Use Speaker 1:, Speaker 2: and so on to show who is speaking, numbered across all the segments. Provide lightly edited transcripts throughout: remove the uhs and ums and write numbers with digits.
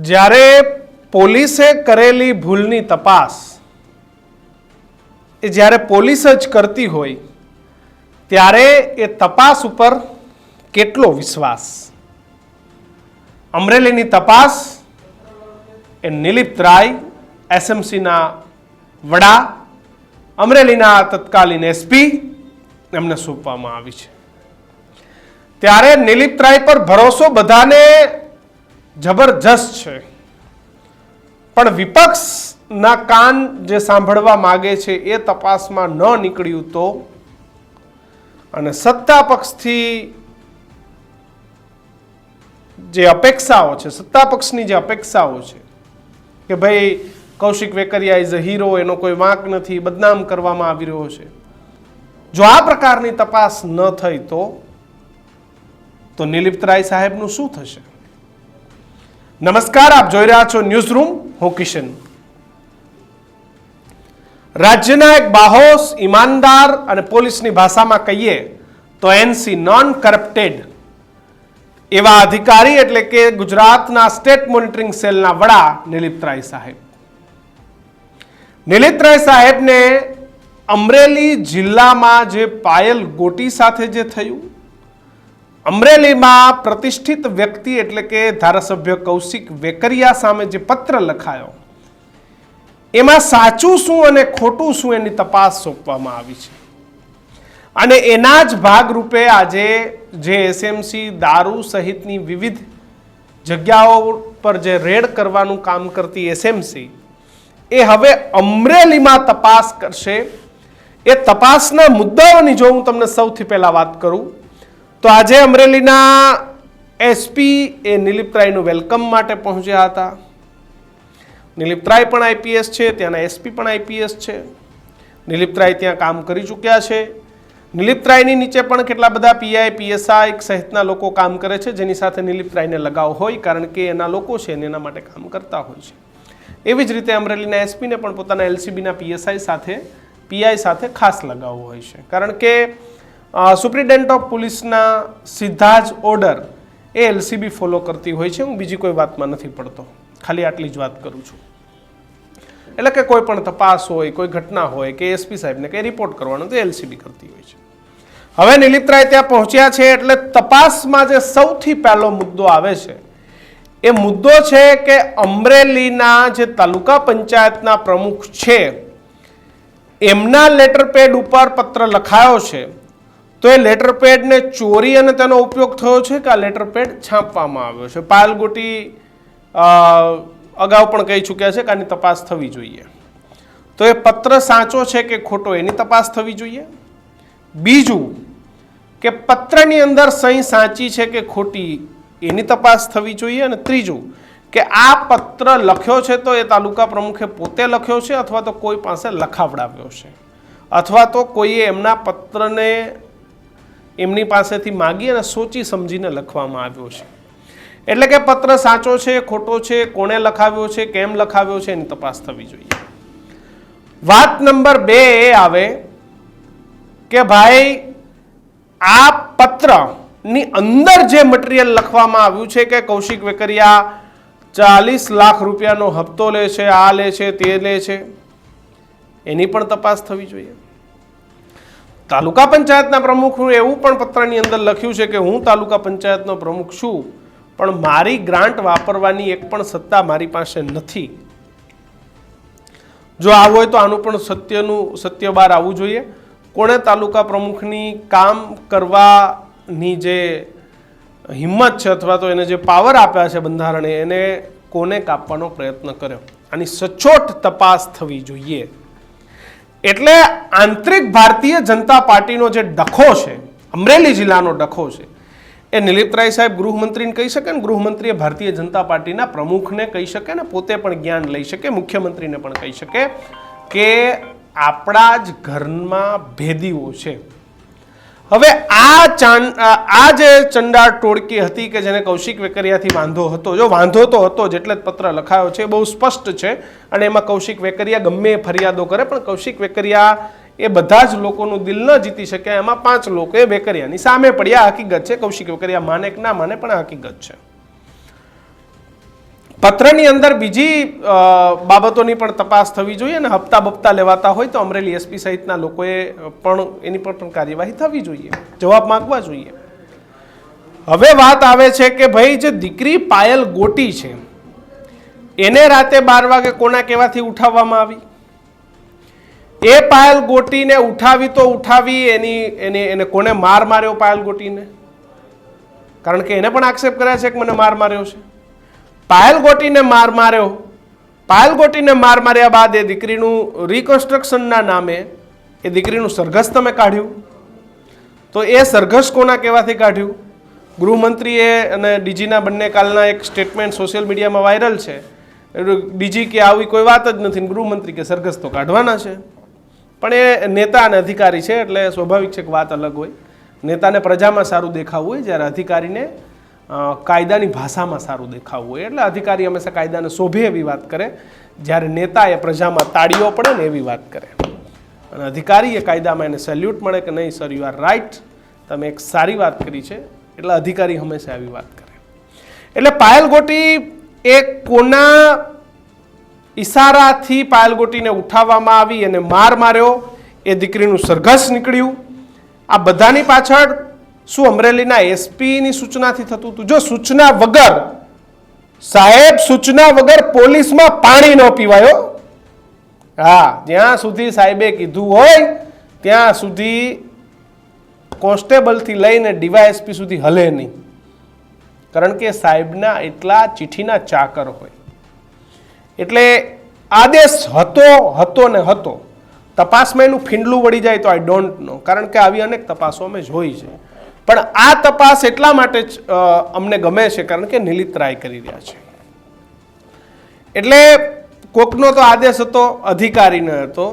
Speaker 1: જ્યારે પોલીસે કરેલી ભૂલની તપાસ એ જ્યારે પોલીસ જ કરતી હોય ત્યારે એ તપાસ ઉપર કેટલો વિશ્વાસ? અમરેલીની તપાસ એ નિલીપ રાય એસએમસીના વડા, અમરેલીના તત્કાલીન એસપી એમને સોંપવામાં આવી છે. ત્યારે નિલીપ રાય પર ભરોસો બધાને જબરજસ્ત છે, પણ વિપક્ષના કાન જે સાંભળવા માગે છે એ તપાસમાં ન નીકળ્યું તો, અને સત્તા પક્ષથી જે અપેક્ષાઓ છે, સત્તા પક્ષની જે અપેક્ષાઓ છે કે ભાઈ Kaushik Vekariya is a hero, એનો કોઈ વાંક નથી, બદનામ કરવામાં આવી રહ્યો છે, જો આ પ્રકારની તપાસ ન થઈ તો નિલીપ રાય સાહેબનું શું થશે? નમસ્કાર, આપ જોઈ રહ્યા છો ન્યૂઝ રૂમ, હું કિશન. રાજ્યના એક બાહોશ, ઈમાનદાર અને પોલીસની ભાષામાં કહીએ તો એનસી નોન કરપ્ટેડ એવા અધિકારી એટલે કે ગુજરાતના સ્ટેટ મોનિટરિંગ સેલના વડા નિલીપ રાય સાહેબ. નિલીપ રાય સાહેબને અમરેલી જિલ્લામાં જે પાયલ ગોટી સાથે જે થયું, અમરેલીમાં પ્રતિષ્ઠિત વ્યક્તિ એટલે કે ધારાસભ્ય કૌશિક વેકરિયા સામે જે પત્ર લખાયો, એમાં સાચું શું અને ખોટું શું એની તપાસ સોંપવામાં આવી છે. અને એના જ ભાગરૂપે આજે જે એસએમસી દારૂ સહિતની વિવિધ જગ્યાઓ પર જે રેડ કરવાનું કામ કરતી એસએમસી એ હવે અમરેલીમાં તપાસ કરશે. એ તપાસના મુદ્દાઓની જો હું તમને સૌથી પહેલા વાત કરું તો આજે અમરેલીના એસપી એ નિલીપ રાયનું વેલકમ માટે પહોંચ્યા હતા. નિલીપ રાય પણ આઈપીએસ છે, ત્યાંના એસપી પણ આઈપીએસ છે. નિલીપ રાય ત્યાં કામ કરી ચૂક્યા છે. નિલીપ રાયની નીચે પણ કેટલા બધા પીઆઈ, પીએસઆઈ સહિતના લોકો કામ કરે છે, જેની સાથે નિલીપ રાયને લગાવ હોય, કારણ કે એના લોકો છે અને એના માટે કામ કરતા હોય છે. એવી જ રીતે અમરેલીના એસપીને પણ પોતાના એલસીબીના પીએસઆઈ સાથે, પીઆઈ સાથે ખાસ લગાવ હોય છે, કારણ કે સુપ્રિન્ટેન્ડન્ટ ઓફ પોલીસના સીધા જ ઓર્ડર એ એલસીબી ફોલો કરતી હોય છે. હું બીજી કોઈ વાતમાં નથી પડતો, ખાલી આટલી જ વાત કરું છું. એટલે કે કોઈ પણ તપાસ હોય, કોઈ ઘટના હોય કે એસપી સાહેબને કંઈ રિપોર્ટ કરવાનો તો એલસીબી કરતી હોય છે. હવે નિલીપ રાય ત્યાં પહોંચ્યા છે એટલે તપાસમાં જે સૌથી પહેલો મુદ્દો આવે છે એ મુદ્દો છે કે અમરેલીના જે તાલુકા પંચાયતના પ્રમુખ છે એમના લેટર પેડ ઉપર પત્ર લખાયો છે, તો એ લેટર પેડને ચોરી અને તેનો ઉપયોગ થયો છે કે આ લેટર પેડ છાપવામાં આવ્યો છે? પાયલ ગોટી અગાઉ પણ કહી ચૂક્યા છે કે આની તપાસ થવી જોઈએ. તો એ પત્ર સાચો છે કે ખોટો એની તપાસ થવી જોઈએ. બીજું કે પત્રની અંદર સહી સાચી છે કે ખોટી એની તપાસ થવી જોઈએ. અને ત્રીજું કે આ પત્ર લખ્યો છે તો એ તાલુકા પ્રમુખે પોતે લખ્યો છે અથવા તો કોઈ પાસે લખાવડાવ્યો છે, અથવા તો કોઈએ એમના પત્રને એમની પાસેથી માગી અને સોચી સમજીને લખવામાં આવ્યો છે. એટલે કે પત્ર સાચો છે, ખોટો છે, કોણે લખાવ્યો છે, કેમ લખાવ્યો છે, એની તપાસ થવી જોઈએ. વાત નંબર 2 એ આવે કે ભાઈ આ પત્રની અંદર જે મટીરિયલ લખવામાં આવ્યું છે કે કૌશિક વેકરિયા 40 લાખ રૂપિયાનો હપ્તો લે છે, આ લે છે, તે લે છે, એની પણ તપાસ થવી જોઈએ. તાલુકા પંચાયતના પ્રમુખનું એવું પણ પત્રની અંદર લખ્યું છે કે હું તાલુકા પંચાયતનો પ્રમુખ છું, પણ મારી ગ્રાન્ટ વાપરવાની એક પણ સત્તા મારી પાસે નથી. જો આવું હોય તો આનું પણ સત્ય બહાર આવવું જોઈએ. કોણે તાલુકા પ્રમુખની કામ કરવાની જે હિંમત છે અથવા તો એને જે પાવર આપ્યા છે બંધારણે, એને કોને કાપવાનો પ્રયત્ન કર્યો? આની સચોટ તપાસ થવી જોઈએ. એટલે આંતરિક ભારતીય જનતા પાર્ટીનો જે ડખો છે, અમરેલી જિલ્લાનો ડખો છે, એ નિલીપ રાય સાહેબ ગૃહમંત્રીને કહી શકે ને ગૃહમંત્રીએ ભારતીય જનતા પાર્ટીના પ્રમુખને કહી શકે ને પોતે પણ જ્ઞાન લઈ શકે, મુખ્યમંત્રીને પણ કહી શકે કે આપણા જ ઘરમાં ભેદીઓ છે. હવે આ જે ચંડાળ ટોળકી હતી કે જેને કૌશિક વેકરિયાથી વાંધો હતો, જો વાંધો તો હતો જ એટલે જ પત્ર લખાયો છે, બહુ સ્પષ્ટ છે. અને એમાં કૌશિક વેકરિયા ગમે ફરિયાદો કરે પણ કૌશિક વેકરિયા એ બધા જ લોકોનું દિલ ન જીતી શકે. એમાં 5 લોકો એ વેકરિયાની સામે પડ્યા. હકીકત છે, કૌશિક વેકરિયા માને કે ના માને પણ હકીકત છે. પત્રની અંદર બીજી બાબતોની પણ તપાસ થવી જોઈએ અને હપ્તા બપ્તા લેવાતા હોય તો અમરેલી એસપી સહિતના લોકોએ પણ એની પર પણ કાર્યવાહી થવી જોઈએ, જવાબ માંગવા જોઈએ. હવે વાત આવે છે કે ભાઈ જે દીકરી પાયલ ગોટી છે એને રાતે 12 વાગે કોના કહેવાથી ઉઠાવવામાં આવી? એ પાયલ ગોટીને ઉઠાવી તો ઉઠાવી, એને કોને માર માર્યો પાયલ ગોટીને? કારણ કે એને પણ આક્ષેપ કર્યા છે કે મને માર માર્યો છે. પાયલ ગોટીને માર માર્યો. પાયલ ગોટીને માર માર્યા બાદ એ દીકરીનું રિકન્સ્ટ્રક્શનના નામે એ દીકરીનું સરઘસ તમે કાઢ્યું. તો એ સરઘસ કોના કહેવાથી કાઢ્યું? ગૃહમંત્રીએ અને ડીજીના બંને કાલના એક સ્ટેટમેન્ટ સોશિયલ મીડિયામાં વાયરલ છે. ડીજી કે આવી કોઈ વાત જ નથી, ગૃહમંત્રી કે સરઘસ તો કાઢવાના છે. પણ એ નેતા અને અધિકારી છે એટલે સ્વાભાવિક છે કે વાત અલગ હોય. નેતાને પ્રજામાં સારું દેખાવું હોય, જ્યારે અધિકારીને કાયદાની ભાષામાં સારું દેખાવું હોય. એટલે અધિકારી હંમેશા કાયદાને શોભે એવી વાત કરે, જ્યારે નેતા એ પ્રજામાં તાળીઓ પડે ને એવી વાત કરે. અને અધિકારી એ કાયદામાં એને સેલ્યુટ મળે કે નહીં સર યુ આર રાઇટ, તમે એક સારી વાત કરી છે, એટલે અધિકારી હંમેશા એવી વાત કરે. એટલે પાયલ ગોટી એ કોના ઈશારાથી પાયલ ગોટીને ઉઠાવવામાં આવી અને માર માર્યો, એ દીકરીનું સરઘસ નીકળ્યું. આ બધાની પાછળ શું અમરેલીના એસપીની સૂચનાથી થતું હતું? જો સૂચના વગર, સાહેબ સૂચના વગર પોલીસમાં પાણી ન પીવાયો. હા, જ્યાં સુધી સાહેબે કીધું હોય ત્યાં સુધી કોન્સ્ટેબલથી લઈને ડીવાયએસપી સુધી હલે નહીં. કારણ કે સાહેબના એટલા ચિઠ્ઠીના ચાકર હોય. એટલે આદેશ હતો ને હતો. તપાસમાં એનું ફીંડલું વળી જાય તો આઈ ડોન્ટ નો, કારણ કે આવી અનેક તપાસો અમે જોઈ છે. પણ આ તપાસ એટલા માટે જ અમને ગમે છે કારણ કે નિલિત રાય કરી રહ્યા છે. એટલે કોકનો તો આદેશ હતો, અધિકારીને હતો.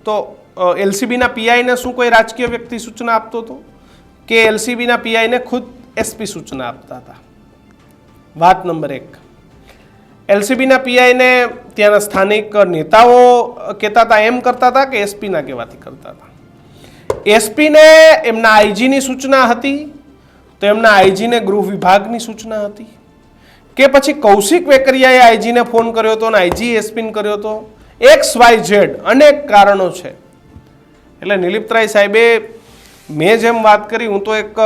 Speaker 1: તો એલસીબીના પીઆઈને શું કોઈ રાજકીય વ્યક્તિ સૂચના આપતો હતો કે એલસીબીના પીઆઈને ખુદ એસપી સૂચના આપતા હતા? વાત નંબર 1. એલસીબીના પીઆઈને ત્યાંના સ્થાનિક નેતાઓ કહેતા હતા, એમ કરતા હતા કે એસપીના કહેવાથી કરતા હતા? એસપીને એમના આઈજીની સૂચના હતી તો એમના આઈજીને ગૃહ વિભાગની સૂચના હતી કે પછી કૌશિક વેકરિયાએ આઈજીને ફોન કર્યો હતો અને આઈજી એસપીને કર્યો હતો? XYZ અનેક કારણો છે. એટલે નિલિપ્તરાય સાહેબે, મેં જેમ વાત કરી, હું તો એક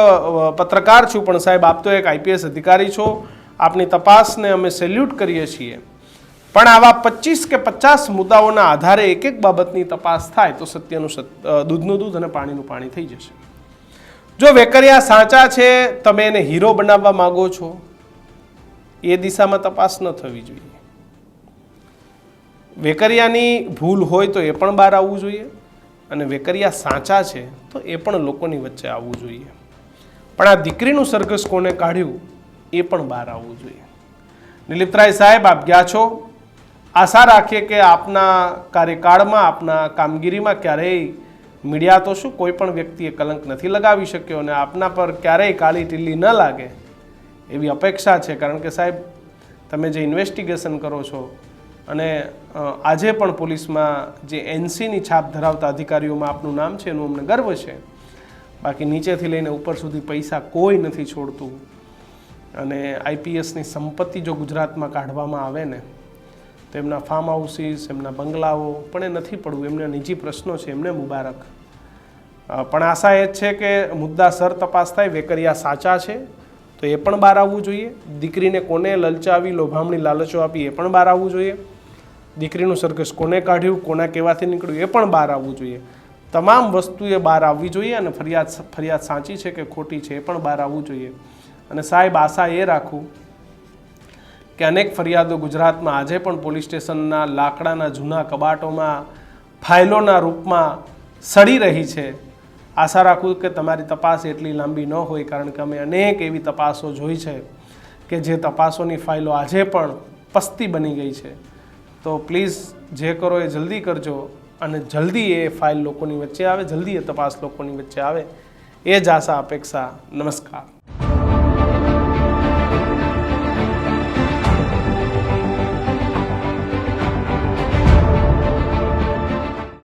Speaker 1: પત્રકાર છું, પણ સાહેબ આપ તો એક આઈપીએસ અધિકારી છો, આપની તપાસને અમે સેલ્યુટ કરીએ છીએ. પણ આવા 25 કે 50 મુદ્દાઓના આધારે એક એક બાબતની તપાસ થાય તો સત્યનું દૂધનું દૂધ અને પાણીનું પાણી થઈ જશે. જો વેકરિયા સાચા છે, તમે એને હીરો બનાવવા માંગો છો, એ દિશામાં તપાસ ન થવી જોઈએ. વેકરિયાની ભૂલ હોય તો એ પણ બહાર આવવું જોઈએ, અને વેકરિયા સાચા છે તો એ પણ લોકોની વચ્ચે આવવું જોઈએ. પણ આ દીકરીનું સરઘસ કોને કાઢ્યું એ પણ બહાર આવવું જોઈએ. નિલિપ્તરાય સાહેબ, આપ ગયા છો. આશા રાખીએ કે આપના કાર્યકાળમાં, આપના કામગીરીમાં ક્યારેય મીડિયા તો શું કોઈ પણ વ્યક્તિએ કલંક નથી લગાવી શક્યો, અને આપના પર ક્યારેય કાળી ટીલી ન લાગે એવી અપેક્ષા છે. કારણ કે સાહેબ, તમે જે ઇન્વેસ્ટિગેશન કરો છો અને આજે પણ પોલીસમાં જે NCની છાપ ધરાવતા અધિકારીઓમાં આપનું નામ છે એનું અમને ગર્વ છે. બાકી નીચેથી લઈને ઉપર સુધી પૈસા કોઈ નથી છોડતું. અને આઈપીએસની સંપત્તિ જો ગુજરાતમાં કાઢવામાં આવે ને તો એમના ફાર્મ હાઉસીસ, એમના બંગલાઓ પણ એ નથી પડવું. એમના નિજી પ્રશ્નો છે, એમને મુબારક. પણ આશા એ જ છે કે મુદ્દાસર તપાસ થાય. વેકરિયા સાચા છે તો એ પણ બહાર આવવું જોઈએ. દીકરીને કોને લલચાવી, લોભામણી લાલચો આપી એ પણ બહાર આવવું જોઈએ. દીકરીનું સરઘસ કોને કાઢ્યું, કોના કહેવાથી નીકળ્યું એ પણ બહાર આવવું જોઈએ. તમામ વસ્તુ એ બહાર આવવી જોઈએ, અને ફરિયાદ સાચી છે કે ખોટી છે એ પણ બહાર આવવું જોઈએ. અને સાહેબ, આશા એ રાખું કે અનેક ફરિયાદો ગુજરાતમાં આજે પણ પોલીસ સ્ટેશનના લાકડાના જૂના કબાટોમાં ફાઇલોના રૂપમાં સડી રહી છે. આશા રાખું કે તમારી તપાસ એટલી લાંબી ન હોય, કારણ કે અમે અનેક એવી તપાસો જોઈ છે કે જે તપાસોની ફાઇલો આજે પણ પસ્તી બની ગઈ છે. તો પ્લીઝ જે કરો એ જલ્દી કરજો, અને જલ્દી એ ફાઇલ લોકોની વચ્ચે આવે, જલ્દી એ તપાસ લોકોની વચ્ચે આવે, એ જ આશા અપેક્ષા. નમસ્કાર.